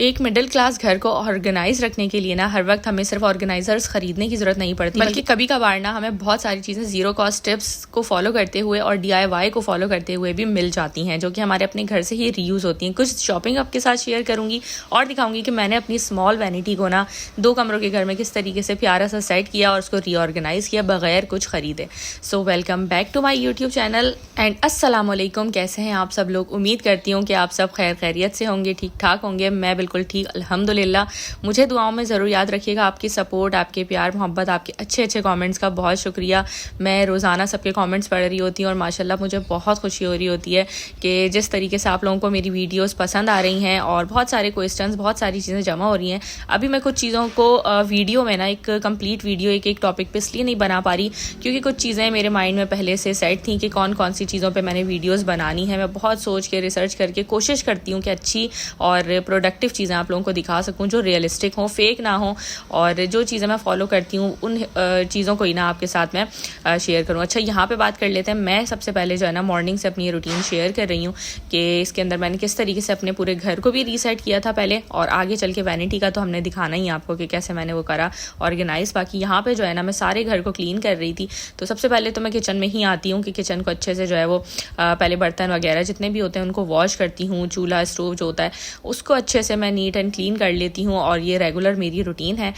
एक middle class घर को ऑर्गेनाइज रखने के लिए ना हर वक्त हमें सिर्फ ऑर्गेनाइजर्स खरीदने की जरूरत नहीं पड़ती, बल्कि कभी कभार ना हमें बहुत सारी चीज़ें जीरो कॉस्ट टिप्स को फॉलो करते हुए और DIY को फॉलो करते हुए भी मिल जाती हैं, जो कि हमारे अपने घर से ही रीयूज़ होती हैं। कुछ शॉपिंग आपके साथ शेयर करूंगी और दिखाऊंगी कि मैंने अपनी स्मॉल वैनिटी को ना 2 कमरों के घर में किस तरीके से प्यारा सा सेट किया और उसको रीऑर्गेनाइज किया बगैर कुछ खरीदे। So welcome back to my YouTube channel and अस्सलाम वालेकुम। कैसे हैं आप सब लोग? उम्मीद करती हूँ कि आप सब खैर खैरियत से होंगे, ठीक ठाक होंगे। मैं बिल्कुल ठीक अल्हम्दुलिल्लाह। मुझे दुआओं में ज़रूर याद रखिएगा। आपकी सपोर्ट, आपके प्यार मोहब्बत, आपके अच्छे अच्छे कमेंट्स का बहुत शुक्रिया। मैं रोज़ाना सबके कमेंट्स पढ़ रही होती हूँ और माशाल्लाह मुझे बहुत खुशी हो रही होती है कि जिस तरीके से आप लोगों को मेरी वीडियोस पसंद आ रही हैं और बहुत सारे क्वेश्चंस, बहुत सारी चीज़ें जमा हो रही हैं। अभी मैं कुछ चीज़ों को वीडियो में ना एक कंप्लीट वीडियो एक टॉपिक पे इसलिए नहीं बना पा रही क्योंकि कुछ चीज़ें मेरे माइंड में पहले से सेट थी कि कौन कौन सी चीज़ों पे मैंने वीडियोस बनानी है। मैं बहुत सोच के रिसर्च करके कोशिश करती हूँ कि अच्छी और प्रोडक्टिव चीज़ें आप लोगों को दिखा सकूँ, जो रियलिस्टिक हो, फेक ना हो, और जो चीज़ें मैं फॉलो करती हूँ उन चीज़ों को ही ना आपके साथ मैं शेयर करूँ। अच्छा, यहाँ पे बात कर लेते हैं। मैं सबसे पहले जो है ना मॉर्निंग से अपनी रूटीन शेयर कर रही हूँ कि इसके अंदर मैंने किस तरीके से अपने पूरे घर को भी रीसेट किया था पहले, और आगे चल के वैनिटी का तो हमने दिखाना ही आपको कि कैसे मैंने वो करा ऑर्गेनाइज। बाकी यहाँ पे जो है ना मैं सारे घर को क्लीन कर रही थी। तो सबसे पहले तो मैं किचन में ही आती हूँ कि किचन को अच्छे से जो है वो पहले बर्तन वगैरह जितने भी होते हैं उनको वॉश करती हूँ। चूल्हा, स्टोव जो होता है उसको अच्छे से मैं नीट एंड क्लीन कर लेती हूँ और ये रेगुलर मेरी रूटीन है।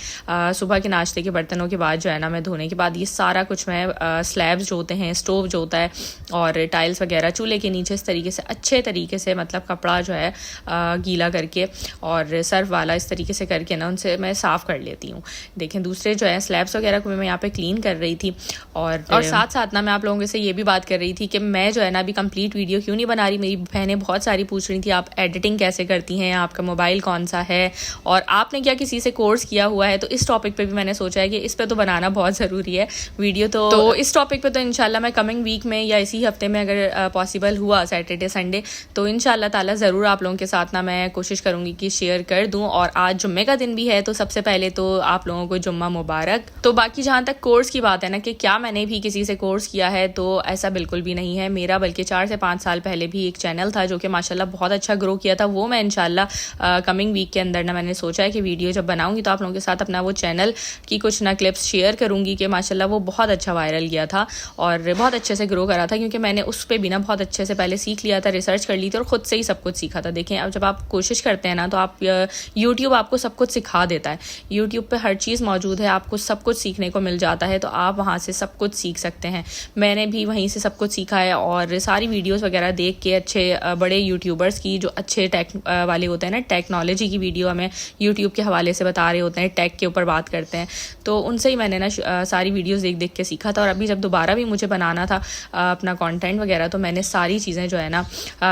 सुबह के नाश्ते के बर्तनों के बाद जो है ना मैं धोने के बाद ये सारा कुछ मैं स्लैब्स जो होते हैं, स्टोव जो होता है और टाइल्स वगैरह चूल्हे के नीचे इस तरीके से अच्छे तरीके से मतलब कपड़ा जो है गीला करके और सर्फ वाला इस तरीके से करके ना उनसे मैं साफ़ कर लेती हूँ। देखें, दूसरे जो है स्लैब्स वगैरह को मैं यहाँ पे क्लीन कर रही थी और साथ साथ ना मैं आप लोगों से ये भी बात कर रही थी कि मैं जो है ना अभी कंप्लीट वीडियो क्यों नहीं बना रही। मेरी बहनें बहुत सारी पूछ रही थी आप एडिटिंग कैसे करती हैं, आपका मोबाइल कौन सा है और आपने क्या किसी से कोर्स किया हुआ है। तो इस टॉपिक पे भी मैंने सोचा है कि इस पे तो बनाना बहुत ज़रूरी है वीडियो। तो इस टॉपिक पे तो इंशाल्लाह मैं कमिंग वीक में या इसी हफ्ते में अगर पॉसिबल हुआ सैटरडे संडे तो इंशाल्लाह ताला ज़रूर आप लोगों के साथ ना मैं कोशिश करूँगी कि शेयर कर दूँ। और आज जुम्मे का दिन भी है तो सबसे पहले तो आप लोगों को जुम्मा मुबारक। तो बाकी जहाँ तक कोर्स की बात है ना कि क्या मैंने भी किसी से कोर्स किया है, तो ऐसा बिल्कुल भी नहीं है मेरा, बल्कि 4 से 5 साल पहले भी एक चैनल था जो कि माशाल्लाह बहुत अच्छा ग्रो किया था। वो मैं इंशाल्लाह कमिंग वीक के अंदर ना मैंने सोचा है कि वीडियो जब बनाऊंगी तो आप लोगों के साथ अपना वो चैनल की कुछ ना क्लिप्स शेयर करूंगी कि माशाल्लाह वो बहुत अच्छा वायरल गया था और बहुत अच्छे से ग्रो करा था क्योंकि मैंने उस पर भी ना बहुत अच्छे से पहले सीख लिया था, रिसर्च कर ली थी और ख़ुद से ही सब कुछ सीखा था। देखें, अब जब आप कोशिश करते हैं ना तो आप यूट्यूब आपको सब कुछ सिखा देता है। यूट्यूब पर हर चीज़ मौजूद है, आपको सब कुछ सीखने को मिल जाता है, तो आप वहाँ से सब कुछ सीख सकते हैं। मैंने भी वहीं से सब कुछ सीखा है और सारी वीडियोस वगैरह देख के अच्छे बड़े यूट्यूबर्स की जो अच्छे टेक वाले होते हैं ना, टेक्नोलॉजी की वीडियो हमें यूट्यूब के हवाले से बता रहे होते हैं, टेक के ऊपर बात करते हैं, तो उनसे ही मैंने ना सारी वीडियोस देख देख के सीखा था। और अभी जब दोबारा भी मुझे बनाना था अपना कंटेंट वगैरह तो मैंने सारी चीज़ें जो है ना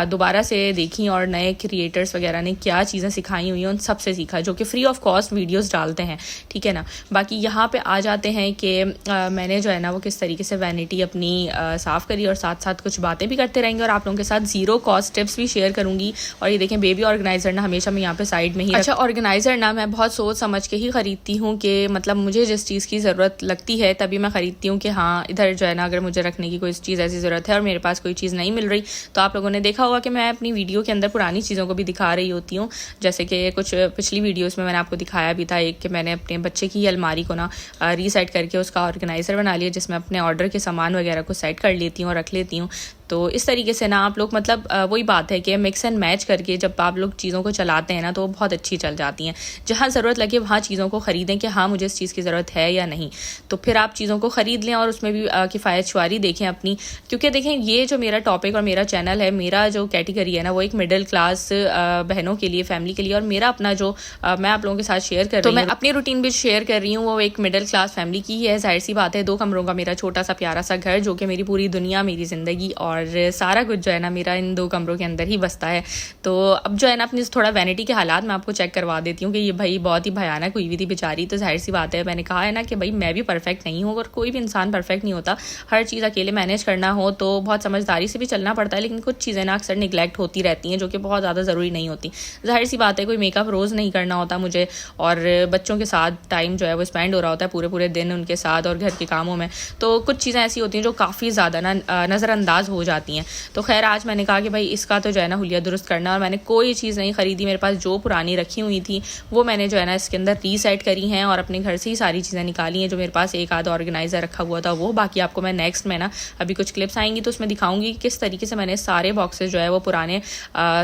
दोबारा से देखी और नए क्रिएटर्स वगैरह ने क्या चीज़ें सिखाई हुई हैं उन सब से सीखा, जो कि फ्री ऑफ कॉस्ट वीडियोज़ डालते हैं, ठीक है ना। बाकी यहाँ पर आ जाते हैं कि मैंने जो है ना वो किस तरीके से वैनिटी अपनी साफ़ करी और साथ साथ कुछ बातें भी करते रहेंगे और आप लोगों के साथ ज़ीरो कॉस्ट टिप्स भी शेयर करूँगी। और ये देखें, बेबी ऑर्गेनाइज़र ना हमेशा मैं यहाँ पे साइड में ही अच्छा ऑर्गेनाइज़र ना मैं बहुत सोच समझ के ही ख़रीदती हूँ कि मतलब मुझे जिस चीज़ की ज़रूरत लगती है तभी मैं ख़रीदती हूँ कि हाँ इधर जो है ना अगर मुझे रखने की कोई चीज़ ऐसी ज़रूरत है और मेरे पास कोई चीज़ नहीं मिल रही तो आप लोगों ने देखा होगा कि मैं अपनी वीडियो के अंदर पुरानी चीज़ों को भी दिखा रही होती हूँ। जैसे कि कुछ पिछली वीडियोज़ में मैंने आपको दिखाया भी था एक कि मैंने अपने बच्चे की अलमारी को ना रीसेट करके उसका ऑर्गेनाइज़र बना लिया जिसमें अपने ऑर्डर के सामान वगैरह को सेट कर लेती हूँ और रख लेती हूँ। तो इस तरीके से ना आप लोग मतलब वही बात है कि मिक्स एंड मैच करके जब आप लोग चीज़ों को चलाते हैं ना तो वो बहुत अच्छी चल जाती हैं। जहाँ ज़रूरत लगे वहाँ चीज़ों को ख़रीदें कि हाँ मुझे इस चीज़ की ज़रूरत है या नहीं, तो फिर आप चीज़ों को ख़रीद लें और उसमें भी किफ़ायत शुमारी देखें अपनी। क्योंकि देखें, ये जो मेरा टॉपिक और मेरा चैनल है, मेरा जो कैटेगरी है ना वो एक मिडिल क्लास बहनों के लिए, फैमिली के लिए, और मेरा अपना जो मैं आप लोगों के साथ शेयर कर रही हूँ, तो मैं अपनी रूटीन भी शेयर कर रही हूँ, वो एक मिडिल क्लास फैमिली की ही है। जाहिर सी बात है, 2 कमरों का मेरा छोटा सा प्यारा सा घर जो कि मेरी पूरी दुनिया, मेरी ज़िंदगी और सारा कुछ जो है ना मेरा इन 2 कमरों के अंदर ही बसता है। तो अब जो है ना अपनी थोड़ा वैनिटी के हालात मैं आपको चेक करवा देती हूँ कि ये भाई बहुत ही भयानक हुई थी बेचारी। तो जाहिर सी बात है, मैंने कहा है ना कि भाई मैं भी परफेक्ट नहीं हूँ और कोई भी इंसान परफेक्ट नहीं होता। हर चीज़ अकेले मैनेज करना हो तो बहुत समझदारी से भी चलना पड़ता है, लेकिन कुछ चीज़ें ना अक्सर निगलेक्ट होती रहती हैं जो कि बहुत ज़्यादा ज़रूरी नहीं होती। जाहिर सी बात है, कोई मेकअप रोज़ नहीं करना होता मुझे और बच्चों के साथ टाइम जो है वो स्पेंड हो रहा होता है पूरे पूरे दिन उनके साथ और घर के कामों में। तो कुछ चीज़ें ऐसी होती हैं जो काफ़ी ज़्यादा ना नज़रअंदाज हो हो जाती हैं। तो खैर आज मैंने कहा कि भाई इसका तो जो है ना हुलिया दुरुस्त करना, और मैंने कोई चीज़ नहीं ख़रीदी। मेरे पास जो पुरानी रखी हुई थी वो मैंने जो है ना इसके अंदर रीसेट करी हैं और अपने घर से ही सारी चीज़ें निकाली हैं। जो मेरे पास एक आध ऑर्गेनाइज़र रखा हुआ था वो, बाकी आपको मैं नेक्स्ट में ना अभी कुछ क्लिप्स आएंगी तो उसमें दिखाऊंगी कि किस तरीके से मैंने सारे बॉक्सेस जो है वो पुराने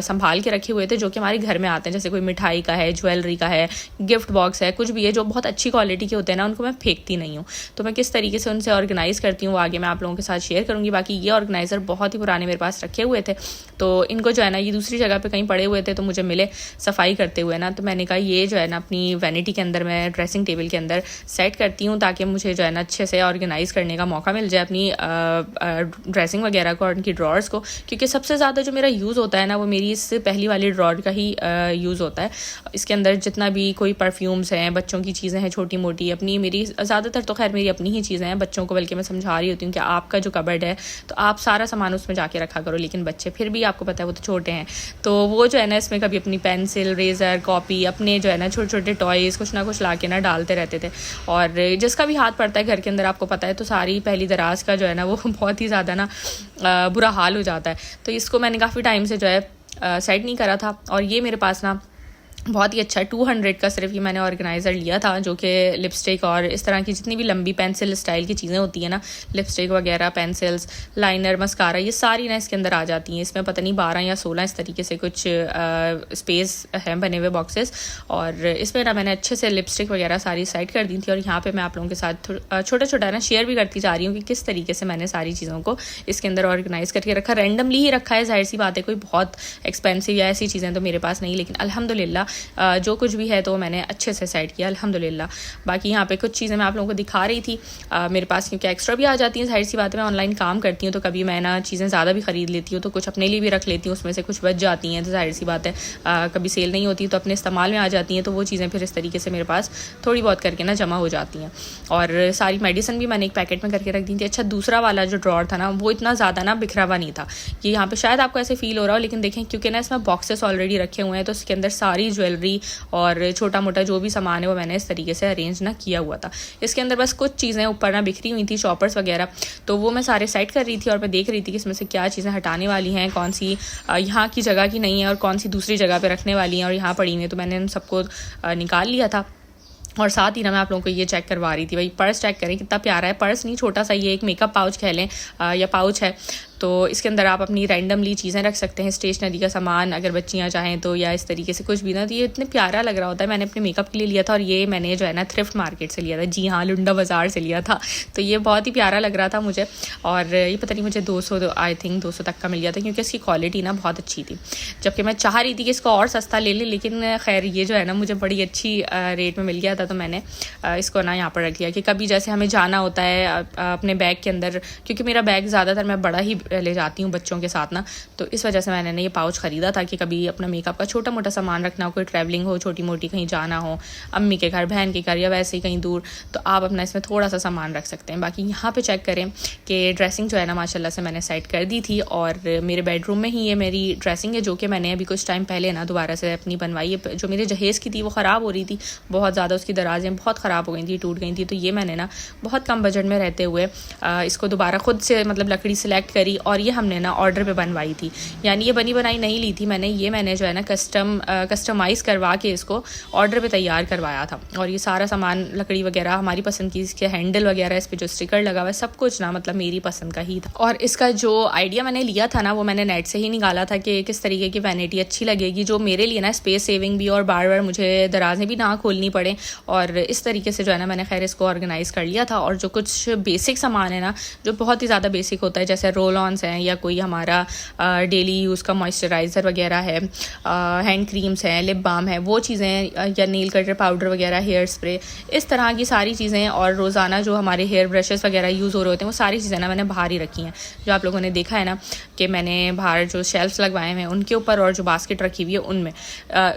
संभाल के रखे हुए थे, जो कि हमारे घर में आते हैं। जैसे कोई मिठाई का है, ज्वेलरी का है, गिफ्ट बॉक्स है, कुछ भी है जो बहुत अच्छी क्वालिटी के होते हैं ना, उनको मैं फेंकती नहीं हूँ। तो मैं किस तरीके से उनसे ऑर्गेनाइज़ करती हूँ वो आगे मैं आप लोगों के साथ शेयर करूँगी। बाकी ये ऑर्गेनाइज़र बहुत ही पुराने मेरे पास रखे हुए थे, तो इनको जो है ना ये दूसरी जगह पे कहीं पड़े हुए थे तो मुझे मिले सफाई करते हुए ना, तो मैंने कहा ये जो है ना अपनी वैनिटी के अंदर मैं ड्रेसिंग टेबल के अंदर सेट करती हूँ ताकि मुझे जो है ना अच्छे से ऑर्गेनाइज़ करने का मौका मिल जाए अपनी ड्रेसिंग वगैरह को और उनकी ड्रॉर्स को। क्योंकि सबसे ज़्यादा जो मेरा यूज़ होता है ना वो मेरी इससे पहली वाली ड्रॉर का ही यूज़ होता है। इसके अंदर जितना भी कोई परफ्यूम्स हैं, बच्चों की चीज़ें हैं छोटी मोटी, अपनी मेरी ज़्यादातर तो खैर मेरी अपनी ही चीज़ें हैं, बच्चों को बल्कि मैं समझा रही होती हूँ कि आपका जो कबर्ड है तो आप सारा सामान उसमें जाके रखा करो, लेकिन बच्चे फिर भी आपको पता है वो तो छोटे हैं, तो वो जो है ना इसमें कभी अपनी पेंसिल, रेज़र, कॉपी, अपने जो है ना छोटे छोटे टॉयज़ कुछ ना कुछ ला के ना डालते रहते थे। और जिसका भी हाथ पड़ता है घर के अंदर आपको पता है, तो सारी पहली दराज का जो है ना वो बहुत ही ज़्यादा ना बुरा हाल हो जाता है। तो इसको मैंने काफ़ी टाइम से जो है सेट नहीं करा था, और ये मेरे पास ना बहुत ही अच्छा 200 का सिर्फ ये मैंने ऑर्गेनाइज़र लिया था, जो कि लिपस्टिक और इस तरह की जितनी भी लंबी पेंसिल स्टाइल की चीज़ें होती हैं ना, लिपस्टिक वगैरह, पेंसिल्स, लाइनर, मस्कारा, ये सारी ना इसके अंदर आ जाती हैं। इसमें पता नहीं 12 या 16 इस तरीके से कुछ स्पेस हैं बने हुए बॉक्सेस, और इसमें ना मैंने अच्छे से लिपस्टिक वगैरह सारी साइड कर दी थी। और यहाँ पर मैं आप लोगों के साथ छोटा छोटा ना शेयर भी करती जा रही हूँ कि किस तरीके से मैंने सारी चीज़ों को इसके अंदर ऑर्गेनाइज़ करके रखा। रैंडमली ही रखा है, जाहिर सी बात है, कोई बहुत एक्सपेंसिव या ऐसी चीज़ें तो मेरे पास नहीं, लेकिन अल्हम्दुलिल्लाह जो कुछ भी है तो मैंने अच्छे से सेट किया अल्हम्दुलिल्लाह। बाकी यहाँ पे कुछ चीज़ें मैं आप लोगों को दिखा रही थी मेरे पास, क्योंकि एक्स्ट्रा भी आ जाती हैं। जाहिर सी बात है मैं ऑनलाइन काम करती हूँ तो कभी मैं ना चीज़ें ज़्यादा भी ख़रीद लेती हूँ, तो कुछ अपने लिए भी रख लेती हूँ, उसमें से कुछ बच जाती हैं, तो जाहिर सी बात है कभी सेल नहीं होती तो अपने इस्तेमाल में आ जाती हैं, तो वो चीज़ें फिर इस तरीके से मेरे पास थोड़ी बहुत करके ना जमा हो जाती हैं। और सारी मेडिसिन भी मैंने एक पैकेट में करके रख दी थी। अच्छा, दूसरा वाला जो ड्रॉर था ना वो इतना ज़्यादा ना बिखरा हुआ नहीं था, ये यहाँ पे शायद आपको ऐसे फील हो रहा हो, लेकिन देखें क्योंकि ना इसमें बॉक्सेस ऑलरेडी रखे हुए हैं तो इसके अंदर सारी ज्वेलरी और छोटा मोटा जो भी सामान है वो मैंने इस तरीके से अरेंज ना किया हुआ था। इसके अंदर बस कुछ चीज़ें ऊपर ना बिखरी हुई थी, शॉपर्स वगैरह, तो वो मैं सारे सेट कर रही थी और मैं देख रही थी कि इसमें से क्या चीज़ें हटाने वाली हैं, कौन सी यहाँ की जगह की नहीं है और कौन सी दूसरी जगह पे रखने वाली हैं और यहाँ पड़ी हुई है। तो मैंने उन सबको निकाल लिया था। और साथ ही ना मैं आप लोगों को ये चेक करवा रही थी, भाई पर्स चेक करें कितना प्यारा है। पर्स नहीं, छोटा सा ये एक मेकअप पाउच कह लें या पाउच है, तो इसके अंदर आप अपनी रैंडमली चीज़ें रख सकते हैं, स्टेशनरी का सामान अगर बच्चियाँ चाहें तो, या इस तरीके से कुछ भी ना। तो ये इतने प्यारा लग रहा होता है। मैंने अपने मेकअप के लिए लिया था और ये मैंने जो है ना थ्रिफ्ट मार्केट से लिया था, जी हाँ, लुंडा बाज़ार से लिया था। तो ये बहुत ही प्यारा लग रहा था मुझे, और ये पता नहीं मुझे 200 आई थिंक 200 तक का मिल गया था, क्योंकि इसकी क्वालिटी ना बहुत अच्छी थी। जबकि मैं चाह रही थी कि इसको और सस्ता ले लें, लेकिन खैर ये जो है ना मुझे बड़ी अच्छी रेट में मिल गया था, तो मैंने इसको ना यहाँ पर रख लिया कि कभी जैसे हमें जाना होता है अपने बैग के अंदर, क्योंकि मेरा बैग ज़्यादातर मैं बड़ा ही ले जाती हूँ बच्चों के साथ ना, तो इस वजह से मैंने ये पाउच ख़रीदा था कि कभी अपना मेकअप का छोटा मोटा सामान रखना हो, कोई ट्रैवलिंग हो, छोटी मोटी कहीं जाना हो, अम्मी के घर, बहन के घर, या वैसे ही कहीं दूर, तो आप अपना इसमें थोड़ा सा सामान रख सकते हैं। बाकी यहाँ पे चेक करें कि ड्रेसिंग जो है ना माशाल्लाह से मैंने सेट कर दी थी, और मेरे बेडरूम में ही ये मेरी ड्रेसिंग है, जो कि मैंने अभी कुछ टाइम पहले ना दोबारा से अपनी बनवाई है। जो मेरे जहेज़ की थी वो ख़राब हो रही थी बहुत ज़्यादा, उसकी दराजें बहुत ख़राब हो गई थी, टूट गई थी, तो ये मैंने ना बहुत कम बजट में रहते हुए इसको दोबारा खुद से मतलब लकड़ी सेलेक्ट करी और ये हमने ना ऑर्डर पे बनवाई थी। यानी ये बनी बनाई नहीं ली थी मैंने, ये मैंने जो है ना कस्टमाइज़ करवा के इसको ऑर्डर पे तैयार करवाया था। और ये सारा सामान लकड़ी वगैरह हमारी पसंद की, इसके हैंडल वगैरह, इस पर जो स्टिकर लगा हुआ है, सब कुछ ना मतलब मेरी पसंद का ही था। और इसका जो आइडिया मैंने लिया था ना वो मैंने नेट से ही निकाला था कि किस तरीके की वैनिटी अच्छी लगेगी, जो मेरे लिए ना स्पेस सेविंग भी और बार बार मुझे दराजें भी ना खोलनी पड़े, और इस तरीके से जो है ना मैंने खैर इसको ऑर्गेनाइज़ कर लिया था। और जो कुछ बेसिक सामान है ना, जो बहुत ही ज़्यादा बेसिक होता है, जैसे रोल ऑन्स हैं या कोई हमारा डेली यूज़ का मॉइस्चराइज़र वगैरह है, हैंड क्रीम्स हैं, लिप बाम है, वो चीज़ें, या नील कटर पाउडर वगैरह, हेयर स्प्रे, इस तरह की सारी चीज़ें, और रोज़ाना जो हमारे हेयर ब्रशेस वगैरह यूज़ हो रहे होते हैं, वो सारी चीज़ें ना मैंने बाहर ही रखी हैं। जो आप लोगों ने देखा है ना कि मैंने बाहर जो शेल्फ्स लगवाए हैं उनके ऊपर, और जो बास्केट रखी हुई है उनमें,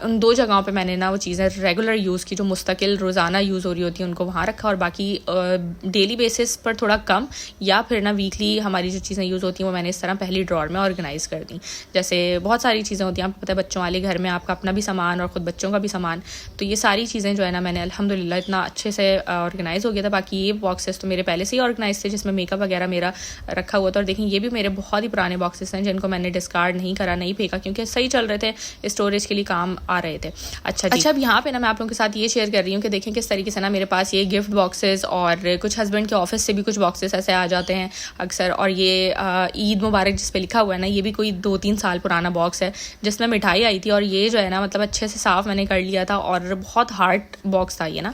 उन दो जगहों पर मैंने ना वो चीज़ें रेगुलर यूज़ की, जो मुस्तकिल रोज़ाना यूज़ हो रही होती है, उनको वहाँ रखा। और बाकी डेली बेसिस पर थोड़ा कम, या फिर ना वीकली हमारी जो चीज़ें यूज़ होती हैं थी वो मैंने इस तरह पहली ड्रॉर में ऑर्गेनाइज़ कर दी। जैसे बहुत सारी चीज़ें होती हैं, आपको पता है बच्चों वाले घर में आपका अपना भी सामान और ख़ुद बच्चों का भी सामान, तो ये सारी चीज़ें जो है ना मैंने अल्हम्दुलिल्लाह इतना अच्छे से ऑर्गेनाइज़ हो गया था। बाकी ये बॉक्सेस तो मेरे पहले से ही ऑर्गेनाइज थे जिसमें मेकअप वगैरह मेरा रखा हुआ था। और देखिए ये भी मेरे बहुत ही पुराने बॉक्सेस हैं जिनको मैंने डिस्कार्ड नहीं करा, नहीं फेंका, क्योंकि सही चल रहे थे, स्टोरेज के लिए काम आ रहे थे। अच्छा अब यहाँ पे ना मैं आप लोगों के साथ ये शेयर कर रही हूँ कि देखें किस तरीके से ना मेरे पास ये गिफ्ट बॉक्सेस और कुछ हस्बैंड के ऑफिस से भी कुछ बॉक्सेस ऐसे आ जाते हैं अक्सर। और ये ईद मुबारक जिस पे लिखा हुआ है ना, ये भी कोई 2-3 साल पुराना बॉक्स है जिसमें मिठाई आई थी। और ये जो है ना मतलब अच्छे से साफ़ मैंने कर लिया था और बहुत हार्ड बॉक्स था ये ना,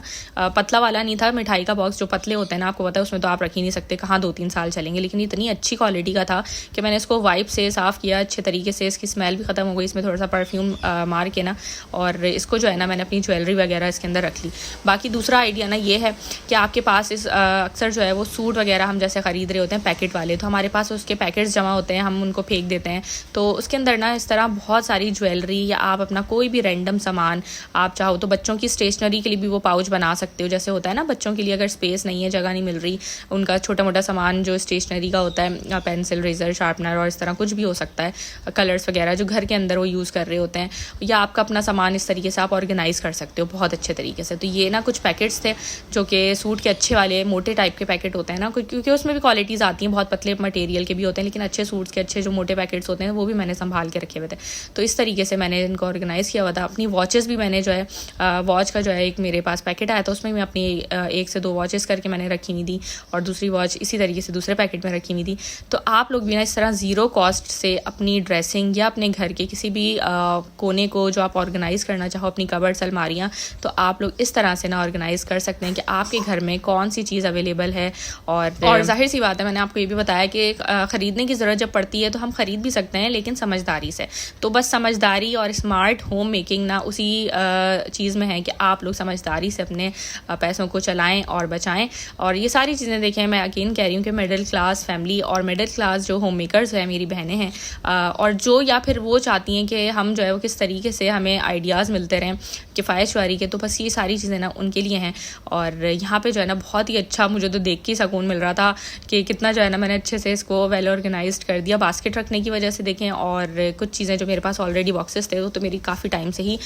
पतला वाला नहीं था। मिठाई का बॉक्स जो पतले होते हैं ना, आपको पता है उसमें तो आप रख ही नहीं सकते, कहाँ 2-3 साल चलेंगे, लेकिन इतनी अच्छी क्वालिटी का था कि मैंने इसको वाइप से साफ़ किया अच्छे तरीके से। इसकी स्मेल भी ख़त्म हो गई, इसमें थोड़ा सा परफ्यूम मार के ना, और इसको जो है ना मैंने अपनी ज्वेलरी वगैरह इसके अंदर रख ली। बाकी दूसरा आइडिया ना ये है कि आपके पास इस अक्सर जो है वो सूट वगैरह हम जैसे ख़रीद रहे होते हैं पैकेट वाले, तो हमारे पास उसके पैकेट्स जमा होते हैं, हम उनको फेंक देते हैं। तो उसके अंदर ना इस तरह बहुत सारी ज्वेलरी या आप अपना कोई भी रैंडम सामान, आप चाहो तो बच्चों की स्टेशनरी के लिए भी वो पाउच बना सकते हो। जैसे होता है ना बच्चों के लिए अगर स्पेस नहीं है, जगह नहीं मिल रही, उनका छोटा मोटा सामान जो स्टेशनरी का होता है, पेंसिल, रेजर, शार्पनर और इस तरह कुछ भी हो सकता है, कलर्स वगैरह जो घर के अंदर वो यूज़ कर रहे होते हैं, या आपका अपना सामान इस तरीके से आप ऑर्गेनाइज़ कर सकते हो बहुत अच्छे तरीके से। तो ये ना कुछ पैकेट्स थे जो कि सूट के अच्छे वाले मोटे टाइप के पैकेट होते हैं ना, क्योंकि उसमें भी क्वालिटीज़ आती हैं, बहुत पतले मटेरियल के भी होते हैं, लेकिन अच्छे सूट्स के अच्छे जो मोटे पैकेट्स होते हैं वो भी मैंने संभाल के रखे हुए थे। तो इस तरीके से मैंने इनको ऑर्गेनाइज़ किया हुआ था। अपनी वॉचेस भी मैंने जो है वॉच का जो है एक मेरे पास पैकेट आया था, उसमें मैं अपनी 1 से 2 वॉचेस करके मैंने रखी हुई थी और दूसरी वॉच इसी तरीके से दूसरे पैकेट में रखी हुई थी। तो आप लोग भी ना इस तरह ज़ीरो कॉस्ट से अपनी ड्रेसिंग या अपने घर के किसी भी कोने को जो आप ऑर्गेनाइज़ करना चाहो, अपनी कबर्ड्स, अलमारियाँ, तो आप लोग इस तरह से ना ऑर्गेनाइज़ कर सकते हैं कि आपके घर में कौन सी चीज़ अवेलेबल है। और जाहिर सी बात है, मैंने आपको ये भी बताया कि ख़रीदने की ज़रूरत जब पड़ती है तो हम ख़रीद भी सकते हैं, लेकिन समझदारी से। तो बस समझदारी और स्मार्ट होम मेकिंग ना उसी चीज़ में है कि आप लोग समझदारी से अपने पैसों को चलाएं और बचाएं। और ये सारी चीज़ें देखें, मैं अगेन कह रही हूँ कि मिडिल क्लास फैमिली और मिडिल क्लास जो होम मेकर्स हैं, मेरी बहनें हैं, और जो या फिर वो चाहती हैं कि हम जो है वो किस तरीके से हमें आइडियाज़ मिलते रहें किफ़ायत शुमारी के, तो बस ये सारी चीज़ें ना उनके लिए हैं। और यहाँ पे जो है ना बहुत ही अच्छा मुझे तो देख के सुकून मिल रहा था कि कितना जो है ना मैंने अच्छे से इसको वेल ऑर्गेनाइज्ड कर दिया। बास्केट रखने की वजह से देखें, और कुछ चीज़ें जो मेरे पास ऑलरेडी बॉक्सेस थे तो मेरी काफ़ी टाइम से ही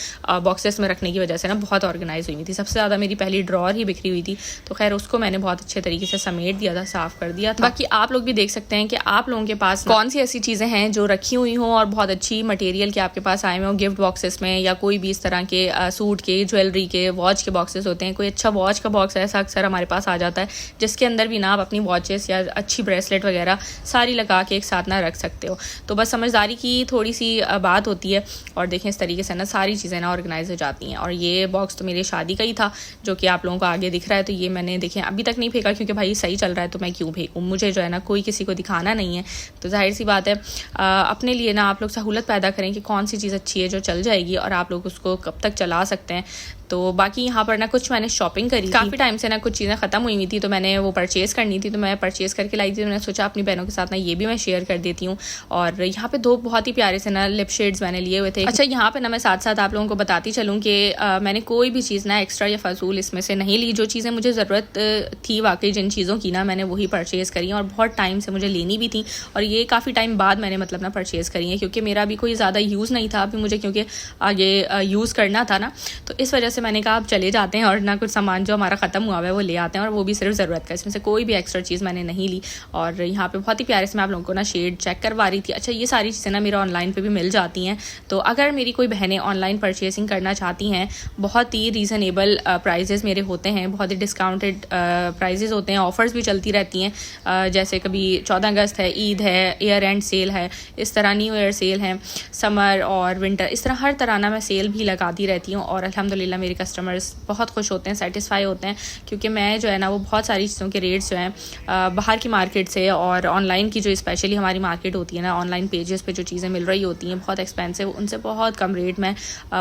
बॉक्सेस में रखने की वजह से ना बहुत ऑर्गेनाइज हुई थी। सबसे ज़्यादा मेरी पहली ड्रॉर ही बिखरी हुई थी, तो खैर उसको मैंने बहुत अच्छे तरीके से समेट दिया था, साफ़ कर दिया था। बाकी आप लोग भी देख सकते हैं कि आप लोगों के पास कौन सी ऐसी चीज़ें हैं जो रखी हुई हों और बहुत अच्छी मटेरियल के आपके पास आए हुए हों गिफ्ट बॉक्सेस में, या कोई भी इस तरह के सूट के, ज्वेलरी के, वॉच के बॉक्सेस होते हैं। कोई अच्छा वॉच का बॉक्स ऐसा अक्सर हमारे पास आ जाता है जिसके अंदर भी ना आप अपनी वॉचेस या अच्छी ब्रेसलेट वगैरह सारी लगा के एक साथ ना रख सकते हो। तो बस समझदारी की थोड़ी सी बात होती है। और देखें इस तरीके से ना सारी चीज़ें ना ऑर्गेनाइज हो जाती हैं। और ये बॉक्स तो मेरी शादी का ही था जो कि आप लोगों को आगे दिख रहा है। तो ये मैंने देखें अभी तक नहीं फेंका, क्योंकि भाई सही चल रहा है तो मैं क्यों फेंकूँ, मुझे जो है ना कोई किसी को दिखाना नहीं है। तो जाहिर सी बात है अपने लिए ना आप लोग सहूलत पैदा करें कि कौन सी चीज़ अच्छी है जो चल जाएगी और आप लोग उसको कब तक चला सकते हैं। तो बाकी यहाँ पर ना कुछ मैंने शॉपिंग करी, काफ़ी टाइम से ना कुछ चीज़ें ख़त्म हुई हुई थी तो मैंने वो परचेज़ करनी थी, तो मैं परचेज़ करके लाई थी। तो मैंने सोचा अपनी बहनों के साथ ना ये भी मैं शेयर कर देती हूँ। और यहाँ पे 2 बहुत ही प्यारे से ना लिप शेड्स मैंने लिए हुए थे। अच्छा यहाँ पे ना मैं साथ साथ आप लोगों को बताती चलूँ कि मैंने कोई भी चीज़ ना एक्स्ट्रा या फजूल इसमें से नहीं ली। जो चीज़ें मुझे ज़रूरत थी वाकई जिन चीज़ों की ना, मैंने वही परचेज़ करी और बहुत टाइम से मुझे लेनी भी थी। और ये काफ़ी टाइम बाद मैंने मतलब ना परचेज़ करी है, क्योंकि मेरा भी कोई ज़्यादा यूज़ नहीं था अभी मुझे, क्योंकि आगे यूज़ करना था ना। तो इस वजह से मैंने कहा आप चले जाते हैं और ना कुछ सामान जो हमारा ख़त्म हुआ है वो ले आते हैं, और वो भी सिर्फ ज़रूरत का। इसमें से कोई भी एक्स्ट्रा चीज़ मैंने नहीं ली। और यहाँ पे बहुत ही प्यारे से मैं आप लोगों को ना शेड चेक करवा रही थी। अच्छा ये सारी चीज़ें ना मेरा ऑनलाइन पे भी मिल जाती हैं, तो अगर मेरी कोई बहनें ऑनलाइन परचेसिंग करना चाहती हैं, बहुत ही रीज़नेबल प्राइजेस मेरे होते हैं, बहुत ही डिस्काउंटेड प्राइजेस होते हैं, ऑफ़र्स भी चलती रहती हैं। जैसे कभी 14 अगस्त है, ईद है, ईयर एंड सेल है, इस तरह न्यू ईयर सेल है, समर और विंटर, इस तरह हर तरह ना मैं सेल भी लगाती रहती हूँ। और अल्हम्दुलिल्लाह मेरे कस्टमर्स बहुत खुश होते हैं, सेटिस्फाई होते हैं, क्योंकि मैं जो है ना वो बहुत सारी चीज़ों के रेट्स जो हैं बाहर की मार्केट से और ऑनलाइन की जो स्पेशली हमारी मार्केट होती है ना, ऑनलाइन पेजेस पे जो चीज़ें मिल रही होती हैं बहुत एक्सपेंसिव, उनसे बहुत कम रेट में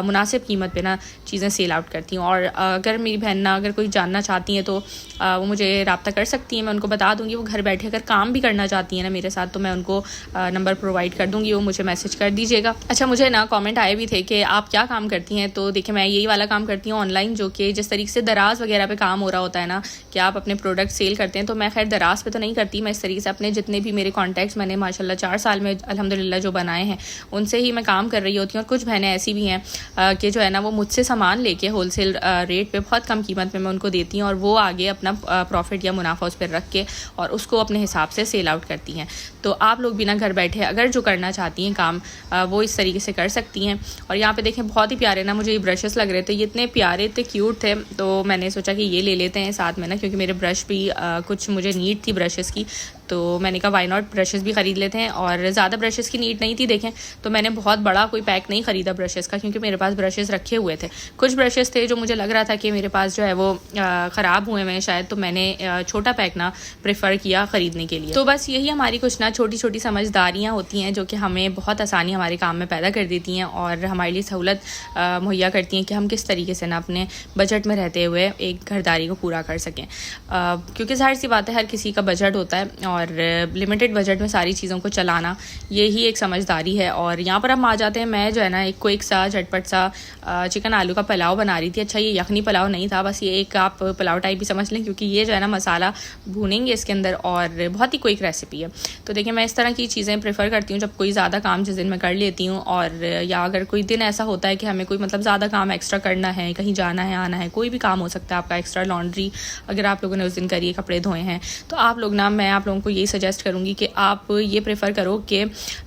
मुनासिब कीमत पे ना चीज़ें सेल आउट करती हूँ। और अगर मेरी बहन ना अगर कोई जानना चाहती हैं तो वो मुझे रब्ता कर सकती हैं, मैं उनको बता दूँगी। वो घर बैठे अगर काम भी करना चाहती हैं ना मेरे साथ, तो मैं उनको नंबर प्रोवाइड कर दूँगी, वो मुझे मैसेज कर दीजिएगा। अच्छा मुझे ना कॉमेंट आए भी थे कि आप क्या काम करती हैं, तो देखिए मैं यही वाला काम करती हूँ ऑनलाइन, जो कि जिस तरीके से दराज वगैरह पे काम हो रहा होता है ना कि आप अपने प्रोडक्ट सेल करते हैं, तो मैं खैर दराज पे तो नहीं करती। मैं इस तरीके से अपने जितने भी मेरे कॉन्टैक्ट्स मैंने माशाल्लाह 4 साल में अल्हम्दुलिल्लाह जो बनाए हैं उनसे ही मैं काम कर रही होती हूँ। और कुछ बहनें ऐसी भी हैं कि जो है ना वो मुझसे सामान लेके होलसेल रेट पे बहुत कम कीमत में मैं उनको देती हूँ और वो आगे अपना प्रॉफिट या मुनाफा उस पर रख के और उसको अपने हिसाब से सेल आउट करती हैं। तो आप लोग भी ना घर बैठे अगर जो करना चाहती हैं काम वो इस तरीके से कर सकती हैं। और यहाँ पे देखें बहुत ही प्यारे ना मुझे ये ब्रशेस लग रहे थे, ये इतने प्यारे इतने क्यूट थे, तो मैंने सोचा कि ये ले लेते हैं साथ में ना, क्योंकि मेरे ब्रश भी कुछ मुझे नीड थी ब्रशेस की, तो मैंने कहा वाई नॉट ब्रशेस भी ख़रीद लेते हैं। और ज़्यादा ब्रशेस की नीड नहीं थी देखें, तो मैंने बहुत बड़ा कोई पैक नहीं ख़रीदा ब्रशेस का, क्योंकि मेरे पास ब्रशेस रखे हुए थे। कुछ ब्रशेस थे जो मुझे लग रहा था कि मेरे पास जो है वो ख़राब हुए हैं शायद, तो मैंने छोटा पैक ना प्रेफर किया ख़रीदने के लिए। तो बस यही हमारी कुछ ना छोटी छोटी समझदारियाँ होती हैं जो कि हमें बहुत आसानी हमारे काम में पैदा कर देती हैं और हमारे लिए सहूलत मुहैया करती हैं कि हम किस तरीके से ना अपने बजट में रहते हुए एक घरदारी को पूरा कर सकें। क्योंकि ज़ाहिर सी बात है हर किसी का बजट होता है और लिमिटेड बजट में सारी चीज़ों को चलाना यही एक समझदारी है। और यहाँ पर हम आ जाते हैं, मैं जो है ना एक क्विक सा झटपट सा चिकन आलू का पुलाव बना रही थी। अच्छा ये यखनी पुलाव नहीं था, बस ये एक आप पुलाव टाइप भी समझ लें, क्योंकि ये जो है ना मसाला भूनेंगे इसके अंदर और बहुत ही क्विक रेसिपी है। तो देखिए मैं इस तरह की चीज़ें प्रेफर करती हूँ जब कोई ज़्यादा काम जिस दिन मैं कर लेती हूँ, और या अगर कोई दिन ऐसा होता है कि हमें कोई मतलब ज़्यादा काम एक्स्ट्रा करना है, कहीं जाना है आना है, कोई भी काम हो सकता है आपका एक्स्ट्रा, लॉन्ड्री अगर आप लोगों ने उस दिन करी है, कपड़े धोए हैं, तो आप लोग ना मैं आप लोगों को यही सजेस्ट करूँगी कि आप ये प्रेफर करो कि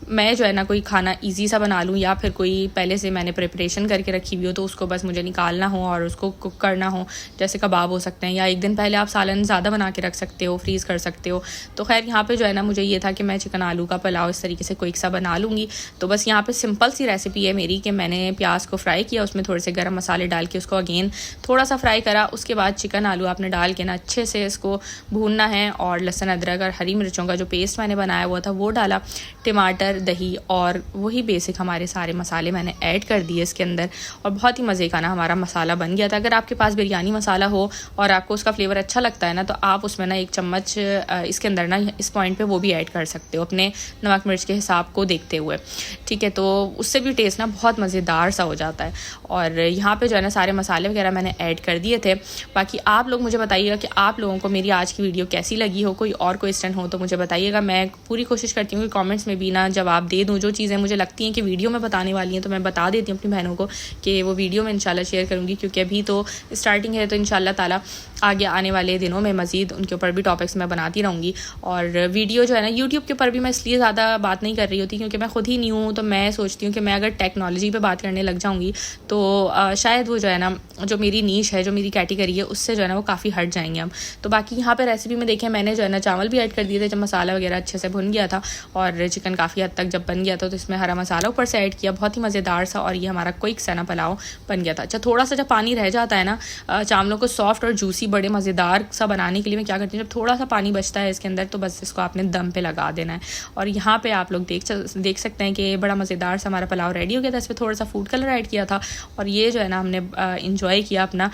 मैं जो है ना कोई खाना ईजी सा बना लूँ, या फिर कोई पहले से मैंने प्रिपरेशन करके रखी हुई हो तो उसको बस मुझे निकालना हो और उसको कुक करना हो। जैसे कबाब हो सकते हैं, या एक दिन पहले आप सालन ज़्यादा बना के रख सकते हो, फ्रीज़ कर सकते हो। तो खैर यहाँ पे जो है ना मुझे ये था कि मैं चिकन आलू का पुलाव इस तरीके से क्विक सा बना लूँगी। तो बस यहाँ पे सिंपल सी रेसिपी है मेरी कि मैंने प्याज को फ्राई किया, उसमें थोड़े से गर्म मसाले डाल के उसको अगेन थोड़ा सा फ्राई करा। उसके बाद चिकन आलू आपने डाल के ना अच्छे से इसको भूनना है, और लहसुन अदरक और हरी मिर्चों का जो पेस्ट मैंने बनाया हुआ था वो डाला, टमाटर, दही और वही बेसिक हमारे सारे मसाले मैंने ऐड कर दिए इसके अंदर, और बहुत ही मज़े का ना हमारा मसाला बन गया था। अगर आपके पास बिरयानी मसाला हो और आपको उसका फ्लेवर अच्छा लगता है ना, तो आप उसमें ना 1 चम्मच इसके अंदर ना इस पॉइंट पे वो भी ऐड कर सकते हो अपने नमक मिर्च के हिसाब को देखते हुए, ठीक है। तो उससे भी टेस्ट ना बहुत मज़ेदार सा हो जाता है। और यहाँ पे जो है ना सारे मसाले वगैरह मैंने ऐड कर दिए थे। बाकी आप लोग मुझे बताइएगा कि आप लोगों को मेरी आज की वीडियो कैसी लगी हो, कोई और क्वेश्चन हो तो मुझे बताइएगा। मैं पूरी कोशिश करती हूँ कि कमेंट्स में भी ना जवाब दे दूँ। जो चीज़ें मुझे लगती हैं कि वीडियो में बताने वाली हैं तो मैं बता देती हूँ अपनी बहनों को कि वो वीडियो में इंशाल्लाह शेयर करूँगी, क्योंकि अभी तो स्टार्टिंग है, तो इंशाल्लाह ताला आगे आने वाले दिनों में मज़ीद उनके ऊपर भी टॉपिक्स मैं बनाती रहूँगी। और वीडियो जो है ना यूट्यूब के ऊपर भी मैं इसलिए ज़्यादा बात नहीं कर रही होती क्योंकि मैं खुद ही न्यू हूँ, तो मैं सोचती हूँ कि मैं अगर टेक्नोलॉजी पे बात करने लग जाऊँगी तो शायद वो जो है ना जो मेरी नीश है, जो मेरी कैटेगरी है, उससे जो है ना वो काफ़ी हट जाएंगे हम। तो बाकी यहाँ पे रेसिपी में देखें मैंने जो है ना चावल भी ऐड कर दिए थे जब मसाला वगैरह अच्छे से भुन गया था, और चिकन काफ़ी हद तक जब बन गया था तो इसमें हरा मसाला ऊपर से ऐड किया, बहुत ही मज़ेदार सा, और ये हमारा क्विक सा ना पुलाव बन गया था। अच्छा थोड़ा सा जब पानी रह जाता है ना चावलों को सॉफ्ट और जूसी बड़े मज़ेदार सा बनाने के लिए मैं क्या करती हूँ, जब थोड़ा सा पानी बचता है इसके अंदर तो बस इसको आपने दम पे लगा देना है। और यहाँ पे आप लोग देख सकते हैं कि बड़ा मज़ेदार सा हमारा पुलाव रेडी हो गया था। इसमें थोड़ा सा फूड कलर ऐड किया था, और ये जो है ना हमने इंजॉय किया अपना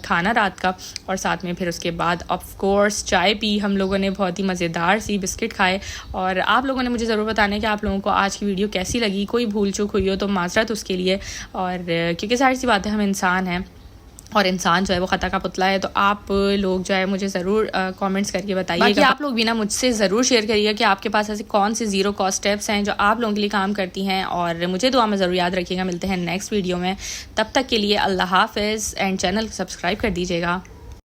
खाना रात का, और साथ में फिर उसके बाद ऑफ कोर्स चाय पी हम लोगों ने, बहुत ही मज़ेदार सी बिस्किट खाए। और आप लोगों ने मुझे ज़रूर बताना है कि आप लोगों को आज की वीडियो कैसी लगी, कोई भूल चूक हुई हो तो माजरत उसके लिए। और क्योंकि सारी सी बात है हम इंसान हैं और इंसान जो है वो ख़ता का पुतला है, तो आप लोग जो है मुझे ज़रूर कमेंट्स करके बताइए कि आप लोग भी ना मुझसे ज़रूर शेयर करिए कि आपके पास ऐसे कौन से ज़ीरो कॉस्ट स्टेप्स हैं जो आप लोगों के लिए काम करती हैं। और मुझे दुआ में ज़रूर याद रखिएगा। मिलते हैं नेक्स्ट वीडियो में, तब तक के लिए अल्लाह हाफ़िज़, एंड चैनल सब्सक्राइब कर दीजिएगा।